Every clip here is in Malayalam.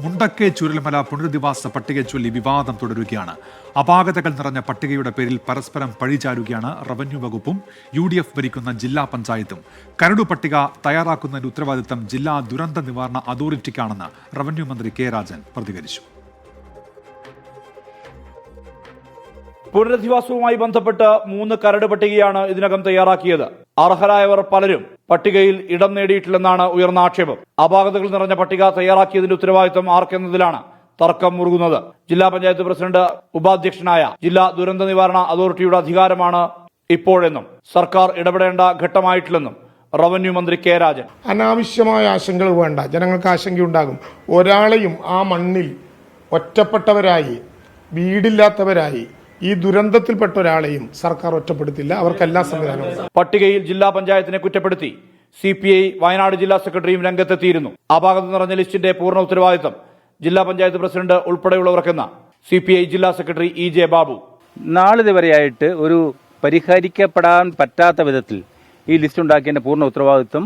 മുണ്ടക്കെ ചുരൽമല പുനരധിവാസ പട്ടിക ചൊല്ലി വിവാദം തുടരുകയാണ്. അപാകതകൾ നിറഞ്ഞ പട്ടികയുടെ പേരിൽ പരസ്പരം പഴിചാരുകയാണ് റവന്യൂ വകുപ്പും UDF ഭരിക്കുന്ന ജില്ലാ പഞ്ചായത്തും. കരടു പട്ടിക തയ്യാറാക്കുന്നതിന്റെ ഉത്തരവാദിത്തം ജില്ലാ ദുരന്ത നിവാരണ അതോറിറ്റിക്കാണെന്ന് റവന്യൂ മന്ത്രി കെ രാജൻ പ്രതികരിച്ചു. പുനരധിവാസവുമായി ബന്ധപ്പെട്ട് 3 കരട് പട്ടികയാണ് ഇതിനകം തയ്യാറാക്കിയത്. അർഹരായവർ പലരും പട്ടികയിൽ ഇടം നേടിയിട്ടില്ലെന്നാണ് ഉയർന്ന ആക്ഷേപം. അപാകതകൾ നിറഞ്ഞ പട്ടിക തയ്യാറാക്കിയതിന്റെ ഉത്തരവാദിത്തം ആർക്കെന്നതിലാണ് തർക്കം മുറുകുന്നത്. ജില്ലാ പഞ്ചായത്ത് പ്രസിഡന്റ് ഉപാധ്യക്ഷനായ ജില്ലാ ദുരന്ത നിവാരണ അതോറിറ്റിയുടെ അധികാരമാണ് ഇപ്പോഴെന്നും സർക്കാർ ഇടപെടേണ്ട ഘട്ടമായിട്ടില്ലെന്നും റവന്യൂ മന്ത്രി കെ രാജൻ. അനാവശ്യമായ ആശങ്കകൾ വേണ്ട, ജനങ്ങൾക്ക് ആശങ്കയുണ്ടാകും. ഒരാളെയും ആ മണ്ണിൽ ഒറ്റപ്പെട്ടവരായി വീടില്ലാത്തവരായി ഈ ദുരന്തത്തിൽപ്പെട്ട ഒരാളെയും സർക്കാർ ഒറ്റപ്പെടുത്തില്ല. അവർക്ക് എല്ലാ സംവിധാനവും. പട്ടികയിൽ ജില്ലാ പഞ്ചായത്തിനെ കുറ്റപ്പെടുത്തി CPI വയനാട് ജില്ലാ സെക്രട്ടറിയും രംഗത്തെത്തിയിരുന്നു. അപാകത നിറഞ്ഞ ലിസ്റ്റിന്റെ പൂർണ്ണ ഉത്തരവാദിത്തം ജില്ലാ പഞ്ചായത്ത് പ്രസിഡന്റ് ഉൾപ്പെടെയുള്ളവർക്കെന്ന CPI ജില്ലാ സെക്രട്ടറി EJ ബാബു. നാളിതുവരെയായിട്ട് ഒരു പരിഹരിക്കപ്പെടാൻ പറ്റാത്ത വിധത്തിൽ ഈ ലിസ്റ്റ് ഉണ്ടാക്കിയതിന്റെ പൂർണ്ണ ഉത്തരവാദിത്വം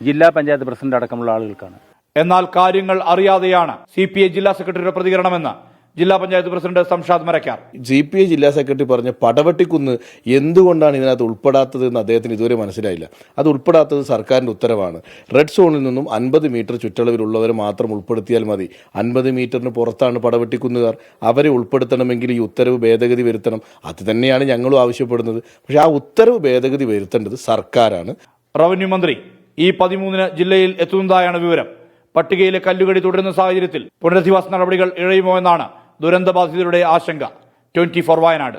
ജില്ലാ പഞ്ചായത്ത് പ്രസിഡന്റ് അടക്കമുള്ള ആളുകൾക്കാണ്. എന്നാൽ കാര്യങ്ങൾ അറിയാതെയാണ് CPI ജില്ലാ സെക്രട്ടറിയുടെ പ്രതികരണമെന്ന് ജില്ലാ പഞ്ചായത്ത് പ്രസിഡന്റ് സംഷാദ് മരക്കാർ. CPI ജില്ലാ സെക്രട്ടറി പറഞ്ഞ പടവട്ടിക്കുന്ന് എന്തുകൊണ്ടാണ് ഇതിനകത്ത് ഉൾപ്പെടാത്തത് എന്ന് അദ്ദേഹത്തിന് ഇതുവരെ മനസ്സിലായില്ല. അത് ഉൾപ്പെടാത്തത് സർക്കാരിന്റെ ഉത്തരവാണ്. റെഡ് സോണിൽ നിന്നും 50 മീറ്റർ ചുറ്റളവിലുള്ളവരെ മാത്രം ഉൾപ്പെടുത്തിയാൽ മതി. 50 മീറ്ററിന് പുറത്താണ് പടവട്ടിക്കുന്നുകാർ. അവരെ ഉൾപ്പെടുത്തണമെങ്കിൽ ഈ ഉത്തരവ് ഭേദഗതി വരുത്തണം. അത് തന്നെയാണ് ഞങ്ങളും ആവശ്യപ്പെടുന്നത്. പക്ഷെ ആ ഉത്തരവ് ഭേദഗതി വരുത്തേണ്ടത് സർക്കാരാണ്. റവന്യൂ മന്ത്രി ഈ 13-ന് ജില്ലയിൽ എത്തുന്നതായാണ് വിവരം. പട്ടികയിലെ കല്ലുകടി തുടരുന്ന സാഹചര്യത്തിൽ പുനരധിവാസ നടപടികൾ ഇഴയുമോ എന്നാണ് ദുരന്തബാധിതരുടെ ആശങ്ക. 24 വയനാട്.